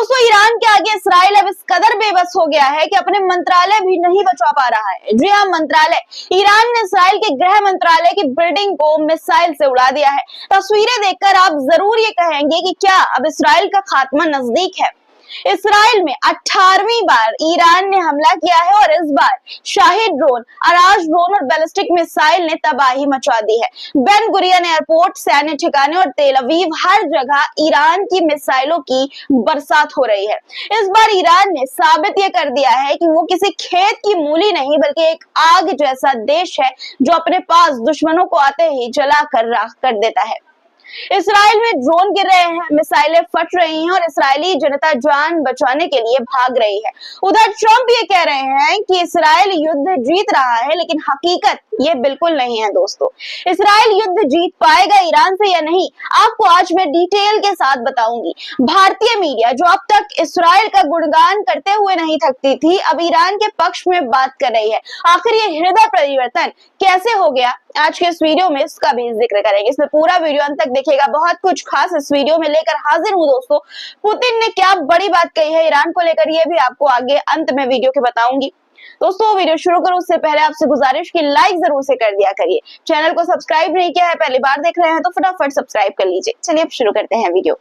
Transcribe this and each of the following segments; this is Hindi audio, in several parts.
दोस्तों ईरान के आगे इसराइल अब इस कदर बेबस हो गया है कि अपने मंत्रालय भी नहीं बचा पा रहा है। जी हाँ, मंत्रालय। ईरान ने इसराइल के गृह मंत्रालय की बिल्डिंग को मिसाइल से उड़ा दिया है। तस्वीरें देखकर आप जरूर ये कहेंगे कि क्या अब इसराइल का खात्मा नजदीक है। इसराइल में 18वीं बार ईरान ने हमला किया है और इस बार शाहिद ड्रोन, अराश ड्रोन और बैलिस्टिक मिसाइल ने तबाही मचा दी है। बेन गुरियन एयरपोर्ट, सैन्य ठिकाने और तेल अवीव, हर जगह ईरान की मिसाइलों की बरसात हो रही है। इस बार ईरान ने साबित ये कर दिया है कि वो किसी खेत की मूली नहीं बल्कि एक आग जैसा देश है जो अपने पास दुश्मनों को आते ही जला कर राख कर देता है। इसराइल में ड्रोन गिर रहे हैं, मिसाइलें फट रही हैं और इसराइली जनता जान बचाने के लिए भाग रही है। उधर ट्रंप ये कह रहे हैं कि इसराइल युद्ध जीत रहा है, लेकिन हकीकत ये बिल्कुल नहीं है दोस्तों। इसराइल युद्ध जीत पाएगा ईरान से या नहीं, आपको आज मैं डिटेल के साथ बताऊंगी। भारतीय मीडिया जो अब तक इसराइल का गुणगान करते हुए नहीं थकती थी, अब ईरान के पक्ष में बात कर रही है। आखिर ये हृदय परिवर्तन कैसे हो गया, आज के इस वीडियो में इसका भी जिक्र करेंगे। इसमें पूरा वीडियो अंत तक देखिएगा, बहुत कुछ खास इस वीडियो में लेकर हाजिर हूं दोस्तों। पुतिन ने क्या बड़ी बात कही है ईरान को लेकर, ये भी आपको आगे अंत में वीडियो के बताऊंगी। दोस्तों वीडियो शुरू करूं उससे पहले आपसे गुजारिश की लाइक जरूर से कर दिया करिए। चैनल को सब्सक्राइब नहीं किया है, पहली बार देख रहे हैं तो फटाफट सब्सक्राइब कर लीजिए। चलिए अब शुरू करते हैं वीडियो।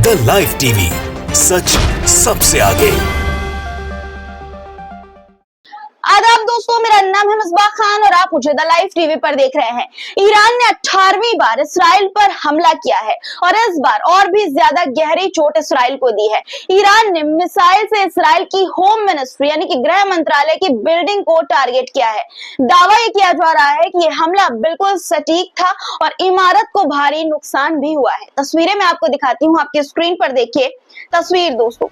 द लाइव टीवी, सच सबसे आगे। आदाब दोस्तों, मेरा नाम है मिसबाह खान और आप मुझे द लाइव टीवी पर देख रहे हैं। ईरान ने 18वीं बार इसराइल पर हमला किया है और इस बार और भी ज्यादा गहरी चोट इसराइल को दी है। ईरान ने मिसाइल से इसराइल की होम मिनिस्ट्री यानी कि गृह मंत्रालय की बिल्डिंग को टारगेट किया है। दावा ये किया जा रहा है कि ये हमला बिल्कुल सटीक था और इमारत को भारी नुकसान भी हुआ है। तस्वीरें मैं आपको दिखाती हूँ, आपकी स्क्रीन पर देखिए तस्वीर दोस्तों।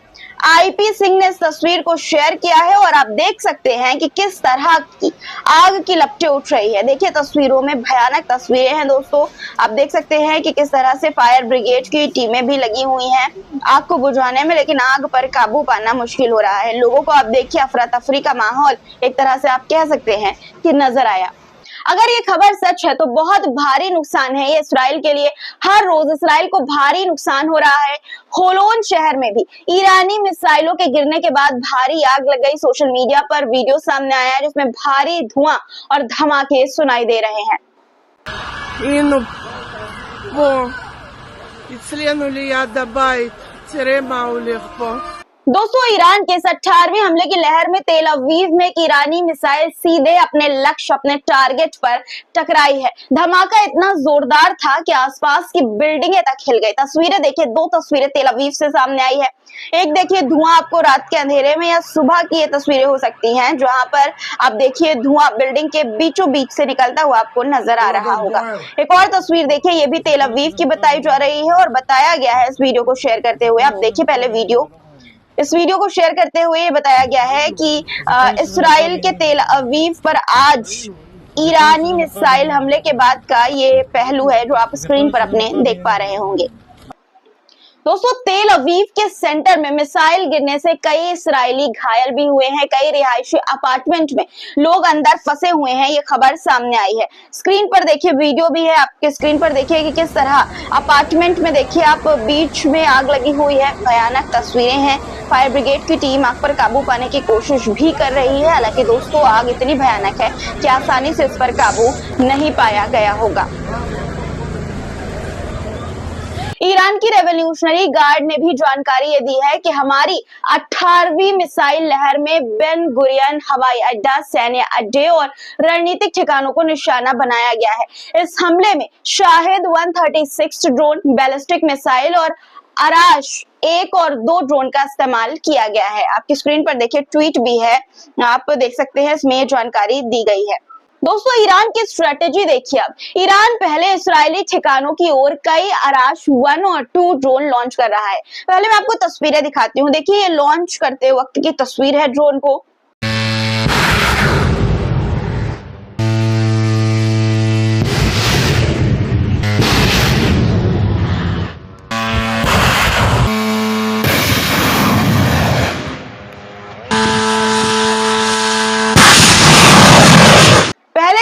आईपी सिंह ने इस तस्वीर को शेयर किया है और आप देख सकते हैं कि किस तरह की आग की लपटें उठ रही है। देखिए तस्वीरों में भयानक तस्वीरें हैं दोस्तों। आप देख सकते हैं कि किस तरह से फायर ब्रिगेड की टीमें भी लगी हुई हैं आग को बुझाने में, लेकिन आग पर काबू पाना मुश्किल हो रहा है। लोगों को आप देखिए, अफरा तफरी का माहौल एक तरह से आप कह सकते हैं कि नजर आया। अगर ये खबर सच है तो बहुत भारी नुकसान है ये इसराइल के लिए। हर रोज इसराइल को भारी नुकसान हो रहा है। होलोन शहर में भी ईरानी मिसाइलों के गिरने के बाद भारी आग लग गई। सोशल मीडिया पर वीडियो सामने आया है जिसमें भारी धुआं और धमाके सुनाई दे रहे हैं। दोस्तों ईरान के इस 18वें हमले की लहर में तेल अवीव में एक ईरानी मिसाइल सीधे अपने लक्ष्य, अपने टारगेट पर टकराई है। धमाका इतना जोरदार था कि आसपास की बिल्डिंगें तक हिल गई। तस्वीरें देखिए, दो तस्वीरें तेल अवीव से सामने आई है। एक देखिए धुआं, आपको रात के अंधेरे में या सुबह की ये तस्वीरें हो सकती हैं जहां पर आप देखिए धुआं बिल्डिंग के बीचों बीच से निकलता हुआ आपको नजर आ रहा होगा। एक और तस्वीर देखिए, ये भी तेल अवीव की बताई जा रही है और बताया गया है इस वीडियो को शेयर करते हुए। आप देखिए पहले वीडियो, इस वीडियो को शेयर करते हुए ये बताया गया है कि इसराइल के तेल अवीव पर आज ईरानी मिसाइल हमले के बाद का ये पहलू है जो आप स्क्रीन पर अपने देख पा रहे होंगे। दोस्तों तेल अवीव के सेंटर में मिसाइल गिरने से कई इसराइली घायल भी हुए हैं। कई रिहायशी अपार्टमेंट में लोग अंदर फंसे हुए हैं, ये खबर सामने आई है। स्क्रीन पर देखिए, वीडियो भी है आपके स्क्रीन पर देखिए कि किस तरह अपार्टमेंट में देखिए आप बीच में आग लगी हुई है। भयानक तस्वीरें हैं। फायर ब्रिगेड की टीम आग पर काबू पाने की कोशिश भी कर रही है। हालांकि दोस्तों आग इतनी भयानक है कि आसानी से इस पर काबू नहीं पाया गया होगा। ईरान की रेवोल्यूशनरी गार्ड ने भी जानकारी ये दी है कि हमारी 18वीं मिसाइल लहर में बेन गुरियन हवाई अड्डा, सैन्य अड्डे और रणनीतिक ठिकानों को निशाना बनाया गया है। इस हमले में शाहिद 136 ड्रोन, बैलिस्टिक मिसाइल और अराश 1 और 2 ड्रोन का इस्तेमाल किया गया है। आपकी स्क्रीन पर देखिए ट्वीट भी है, आप देख सकते हैं इसमें ये जानकारी दी गई है। दोस्तों ईरान की स्ट्रेटेजी देखिए। अब ईरान पहले इस्राएली ठिकानों की ओर कई अराश 1 और 2 ड्रोन लॉन्च कर रहा है। पहले मैं आपको तस्वीरें दिखाती हूँ। देखिए ये लॉन्च करते वक्त की तस्वीर है ड्रोन को।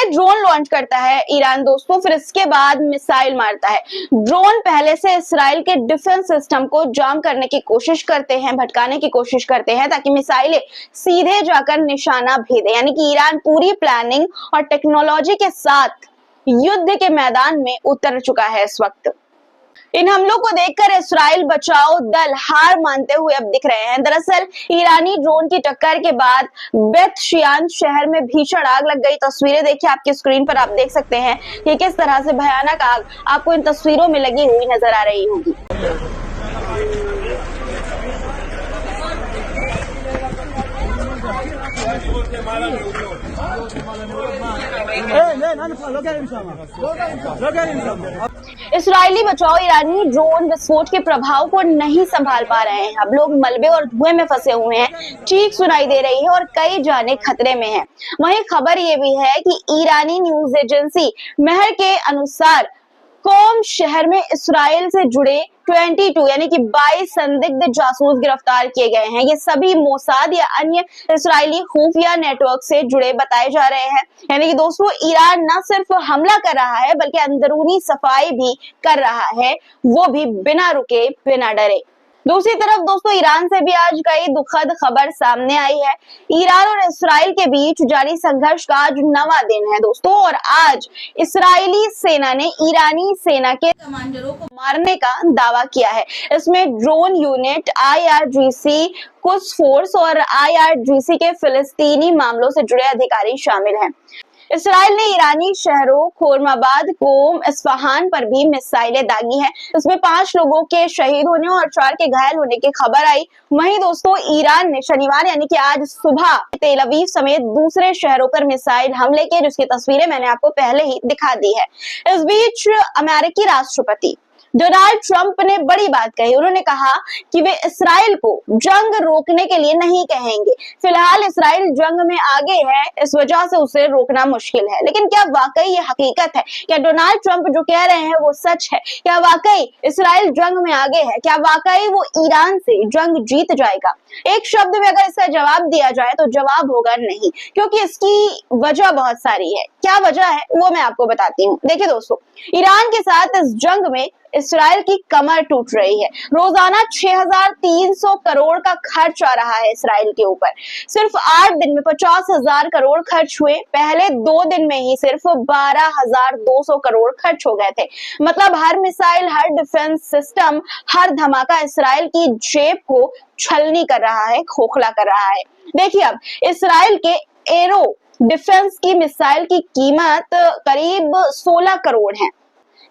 ड्रोन लॉन्च करता है ईरान दोस्तों, फिर इसके बाद मिसाइल मारता है। ड्रोन पहले से इसराइल के डिफेंस सिस्टम को जाम करने की कोशिश करते हैं, भटकाने की कोशिश करते हैं ताकि मिसाइलें सीधे जाकर निशाना भेदे। यानी कि ईरान पूरी प्लानिंग और टेक्नोलॉजी के साथ युद्ध के मैदान में उतर चुका है इस वक्त। इन हमलों को देखकर इसराइल बचाओ दल हार मानते हुए अब दिख रहे हैं। दरअसल ईरानी ड्रोन की टक्कर के बाद बेत शियान शहर में भीषण आग लग गई। तस्वीरें देखिए आपकी स्क्रीन पर, आप देख सकते हैं कि किस तरह से भयानक आग आपको इन तस्वीरों में लगी हुई नजर आ रही होगी। इसराइली बचाओ ईरानी ड्रोन विस्फोट के प्रभाव को नहीं संभाल पा रहे हैं। अब लोग मलबे और धुएं में फंसे हुए हैं, चीख सुनाई दे रही है और कई जाने खतरे में हैं। वहीं खबर ये भी है कि ईरानी न्यूज एजेंसी मेहर के अनुसार कोम शहर में इसराइल से जुड़े 22 यानी कि 22 संदिग्ध जासूस गिरफ्तार किए गए हैं। ये सभी मोसाद या अन्य इसराइली खुफिया नेटवर्क से जुड़े बताए जा रहे हैं। यानी कि दोस्तों ईरान न सिर्फ हमला कर रहा है बल्कि अंदरूनी सफाई भी कर रहा है, वो भी बिना रुके बिना डरे। दूसरी तरफ दोस्तों ईरान से भी आज कई दुखद खबर सामने आई है। ईरान और इसराइल के बीच जारी संघर्ष का आज 9वां दिन है दोस्तों, और आज इसराइली सेना ने ईरानी सेना के कमांडरों को मारने का दावा किया है। इसमें drone unit, IRGC, Quds force और IRGC के फिलिस्तीनी मामलों से जुड़े अधिकारी शामिल हैं। इसराइल ने ईरानी शहरों खोरमाबाद, कोम, इस्फहान पर भी मिसाइलें दागी हैं। इसमें 5 लोगों के शहीद होने और 4 के घायल होने की खबर आई। वहीं दोस्तों ईरान ने शनिवार यानी कि आज सुबह तेल अवीव समेत दूसरे शहरों पर मिसाइल हमले किए, जिसकी तस्वीरें मैंने आपको पहले ही दिखा दी है। इस बीच अमेरिकी राष्ट्रपति डोनाल्ड ट्रंप ने बड़ी बात कही। उन्होंने कहा कि वे इसराइल को जंग रोकने के लिए नहीं कहेंगे। फिलहाल इसराइल जंग में आगे है, इस वजह से उसे रोकना मुश्किल है। लेकिन क्या वाकई ये हकीकत है? क्या डोनाल्ड ट्रंप जो कह रहे हैं वो सच है? क्या वाकई इसराइल जंग में आगे है? क्या वाकई वो ईरान से जंग जीत जाएगा? एक शब्द में अगर इसका जवाब दिया जाए तो जवाब होगा नहीं, क्योंकि इसकी वजह बहुत सारी है। क्या वजह है वो मैं आपको बताती हूँ। देखिए दोस्तों, ईरान के साथ इस जंग में इसराइल की कमर टूट रही है। रोजाना 6300 करोड़ का खर्च आ रहा है इसराइल के ऊपर। सिर्फ 8 दिन में 50,000 करोड़ खर्च हुए। पहले 2 दिन में ही सिर्फ 12,200 करोड़ खर्च हो गए थे। मतलब हर मिसाइल, हर डिफेंस सिस्टम, हर धमाका इसराइल की जेब को छलनी कर रहा है, खोखला कर रहा है। देखिए अब इसराइल के एरो डिफेंस की मिसाइल की कीमत करीब 16 करोड़ है।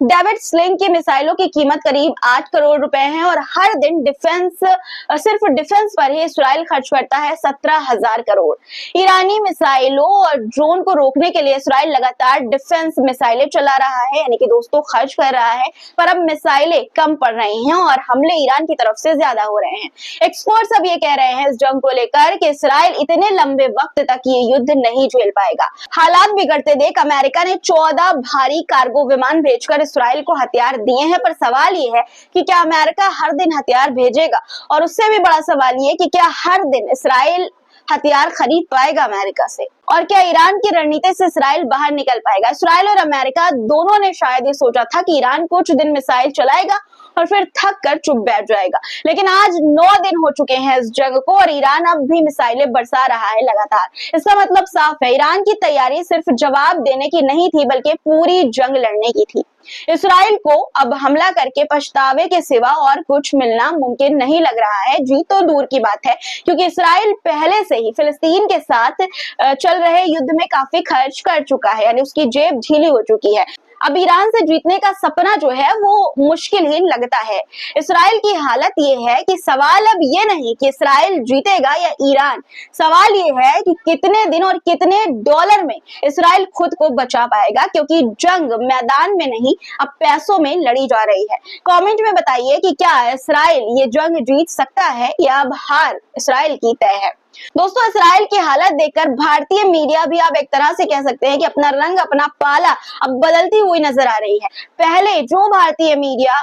डेविड स्लिंग की मिसाइलों की कीमत करीब 8 करोड़ रुपए है और हर दिन सिर्फ डिफेंस पर ही इसराइल खर्च करता है 17,000 करोड़। ईरानी मिसाइलों और ड्रोन को रोकने के लिए इसराइल लगातार डिफेंस मिसाइलें चला रहा है, यानी कि दोस्तों खर्च कर रहा है, पर अब मिसाइलें कम पड़ रही हैं और हमले ईरान की तरफ से ज्यादा हो रहे हैं। एक्सपर्ट्स अब ये कह रहे हैं इस जंग को लेकर कि इसराइल इतने लंबे वक्त तक ये युद्ध नहीं झेल पाएगा। हालात बिगड़ते देख अमेरिका ने 14 भारी कार्गो विमान भेजकर इसराइल को हथियार दिए हैं, पर सवाल ये है कि क्या अमेरिका हर दिन हथियार भेजेगा? और उससे भी बड़ा सवाल ये कि क्या हर दिन इसराइल हथियार खरीद पाएगा अमेरिका से? और क्या ईरान की रणनीति से इसराइल बाहर निकल पाएगा? इसराइल और अमेरिका दोनों ने शायद ये सोचा था कि ईरान कुछ दिन मिसाइल चलाएगा और फिर थक कर चुप बैठ जाएगा, लेकिन आज 9 दिन हो चुके हैं इस जंग को और ईरान अब भी मिसाइलें बरसा रहा है लगातार। इसका मतलब साफ है, ईरान की तैयारी सिर्फ जवाब देने की नहीं थी बल्कि पूरी जंग लड़ने की थी। इसराइल को अब हमला करके पछतावे के सिवा और कुछ मिलना मुमकिन नहीं लग रहा है। जीत तो दूर की बात है, क्योंकि इसराइल पहले से ही फिलिस्तीन के साथ चल रहे युद्ध में काफी खर्च कर चुका है, यानी उसकी जेब ढीली हो चुकी है। अब ईरान से जीतने का सपना जो है वो मुश्किल ही लगता है। इसराइल की हालत ये है कि सवाल अब ये नहीं कि इसराइल जीतेगा या ईरान, सवाल ये है कि कितने दिन और कितने डॉलर में इसराइल खुद को बचा पाएगा, क्योंकि जंग मैदान में नहीं अब पैसों में लड़ी जा रही है। कमेंट में बताइए कि क्या इसराइल ये जंग जीत सकता है या अब हार इसराइल की तय है। दोस्तों इसराइल की हालत देखकर भारतीय मीडिया भी आप एक तरह से कह सकते हैं कि अपना रंग, अपना पाला अब बदलती हुई नजर आ रही है। पहले जो भारतीय मीडिया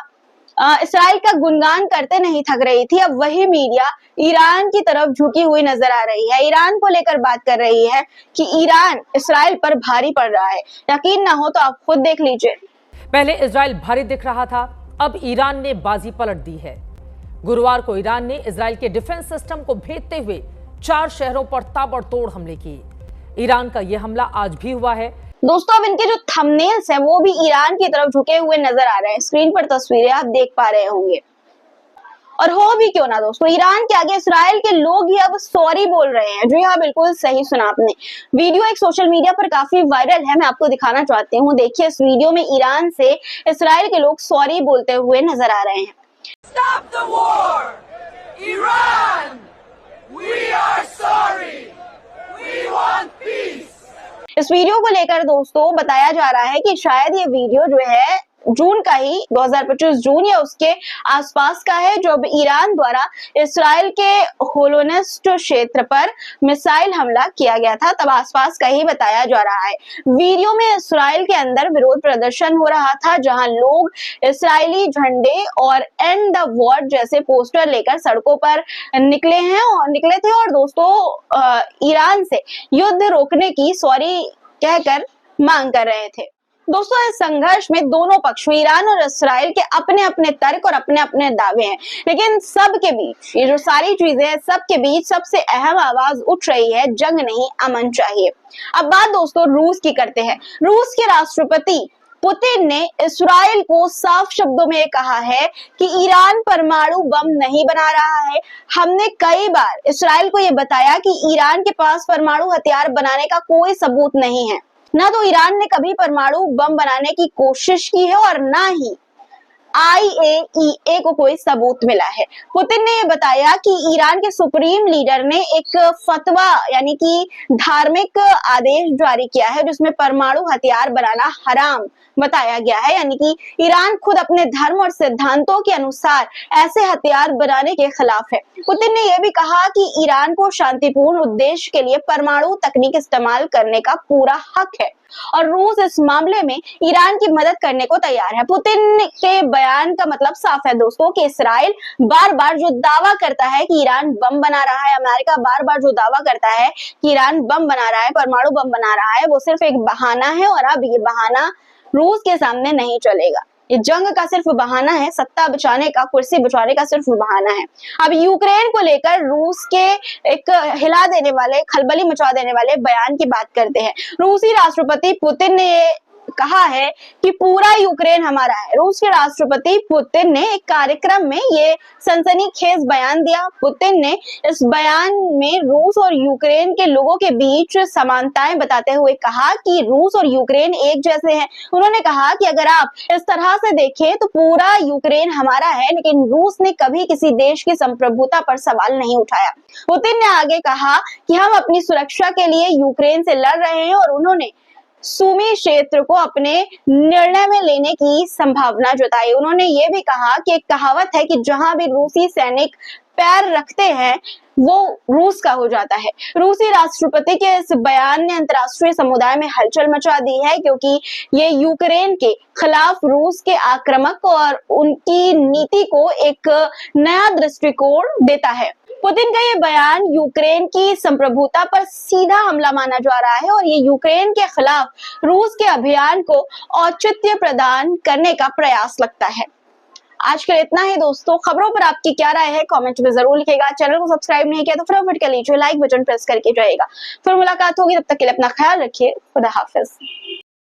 इसराइल का गुणगान करते नहीं थक रही थी, अब वही मीडिया ईरान की तरफ झुकी हुई नजर आ रही है। ईरान को लेकर बात कर रही है कि ईरान इसराइल पर भारी पड़ रहा है। यकीन ना हो तो आप खुद देख लीजिए। पहले इजराइल भारी दिख रहा था, अब ईरान ने बाजी पलट दी है। गुरुवार को ईरान ने इजराइल के डिफेंस सिस्टम को भेदते हुए 4 शहरों पर ताबड़तोड़ हमले किए। ईरान का यह हमला आज भी हुआ है। दोस्तों, अब इनके जो थंबनेल्स हैं वो भी ईरान की तरफ झुके हुए नजर आ रहे हैं। स्क्रीन पर तस्वीरें आप देख पा रहे होंगे। और हो भी क्यों ना दोस्तों, ईरान के आगे इसराइल के लोग ही अब सॉरी बोल रहे हैं। जी हाँ, बिल्कुल सही सुना आपने। वीडियो एक सोशल मीडिया पर काफी वायरल है, मैं आपको दिखाना चाहती हूँ। देखिए, इस वीडियो में ईरान से इसराइल के लोग सॉरी बोलते हुए नजर आ रहे हैं। Stop the war! Iran! We are sorry! We want peace! इस वीडियो को लेकर दोस्तों बताया जा रहा है कि शायद ये वीडियो जो है जून का ही 2025 जून या उसके आसपास का है, जब ईरान द्वारा इसराइल के होलोनेस्ट क्षेत्र पर मिसाइल हमला किया गया था, तब आसपास का ही बताया जा रहा है। वीडियो में इसराइल के अंदर विरोध प्रदर्शन हो रहा था, जहां लोग इसराइली झंडे और एंड द वॉर जैसे पोस्टर लेकर सड़कों पर निकले थे और दोस्तों ईरान से युद्ध रोकने की सॉरी कहकर मांग कर रहे थे। दोस्तों, इस संघर्ष में दोनों पक्ष, ईरान और इसराइल के अपने अपने तर्क और अपने अपने दावे हैं, लेकिन सबके बीच ये जो सारी चीजें हैं, सबके बीच सबसे अहम आवाज उठ रही है, जंग नहीं अमन चाहिए। अब बात दोस्तों रूस की करते हैं। रूस के राष्ट्रपति पुतिन ने इसराइल को साफ शब्दों में कहा है कि ईरान परमाणु बम नहीं बना रहा है। हमने कई बार इसराइल को यह बताया कि ईरान के पास परमाणु हथियार बनाने का कोई सबूत नहीं है। ना तो ईरान ने कभी परमाणु बम बनाने की कोशिश की है और ना ही IAEA को कोई सबूत मिला है। पुतिन ने यह बताया कि ईरान के सुप्रीम लीडर ने एक फतवा यानी कि धार्मिक आदेश जारी किया है, जिसमें परमाणु हथियार बनाना हराम बताया गया है, यानी कि ईरान खुद अपने धर्म और सिद्धांतों के अनुसार ऐसे हथियार बनाने के खिलाफ है। पुतिन ने यह भी कहा कि ईरान को शांतिपूर्ण उद्देश्य के लिए परमाणु तकनीक इस्तेमाल करने का पूरा हक है और रूस इस मामले में ईरान की मदद करने को तैयार है। पुतिन के बयान का मतलब साफ है दोस्तों कि इसराइल बार बार जो दावा करता है कि ईरान बम बना रहा है, अमेरिका बार बार जो दावा करता है कि ईरान बम बना रहा है, परमाणु बम बना रहा है, वो सिर्फ एक बहाना है और अब ये बहाना रूस के सामने नहीं चलेगा। ये जंग का सिर्फ बहाना है, सत्ता बचाने का, कुर्सी बचाने का सिर्फ बहाना है। अब यूक्रेन को लेकर रूस के एक हिला देने वाले, खलबली मचा देने वाले बयान की बात करते हैं। रूसी राष्ट्रपति पुतिन ने कहा है कि पूरा यूक्रेन हमारा है। रूस के राष्ट्रपति पुतिन ने एक कार्यक्रम में ये सनसनीखेज बयान दिया। पुतिन ने इस बयान में रूस और यूक्रेन के लोगों के बीच समानताएं बताते हुए कहा कि रूस और यूक्रेन एक जैसे हैं। उन्होंने कहा कि अगर आप इस तरह से देखें तो पूरा यूक्रेन हमारा है, लेकिन रूस ने कभी किसी देश की संप्रभुता पर सवाल नहीं उठाया। पुतिन ने आगे कहा कि हम अपनी सुरक्षा के लिए यूक्रेन से लड़ रहे हैं और उन्होंने सूमी क्षेत्र को अपने निर्णय में लेने की संभावना जताई। उन्होंने ये भी कहा कि एक कहावत है कि जहां भी रूसी सैनिक पैर रखते हैं वो रूस का हो जाता है। रूसी राष्ट्रपति के इस बयान ने अंतर्राष्ट्रीय समुदाय में हलचल मचा दी है, क्योंकि ये यूक्रेन के खिलाफ रूस के आक्रामक और उनकी नीति को एक नया दृष्टिकोण देता है। पुतिन का ये बयान यूक्रेन की संप्रभुता पर सीधा हमला माना जा रहा है और ये यूक्रेन के खिलाफ रूस के अभियान को औचित्य प्रदान करने का प्रयास लगता है। आज के इतना ही दोस्तों। खबरों पर आपकी क्या राय है कमेंट में जरूर लिखिएगा। चैनल को सब्सक्राइब नहीं किया तो फटाफट कर लीजिए, लाइक बटन प्रेस करके जाइएगा। फिर मुलाकात होगी, तब तक के लिए अपना ख्याल रखिए। खुदा हाफिज।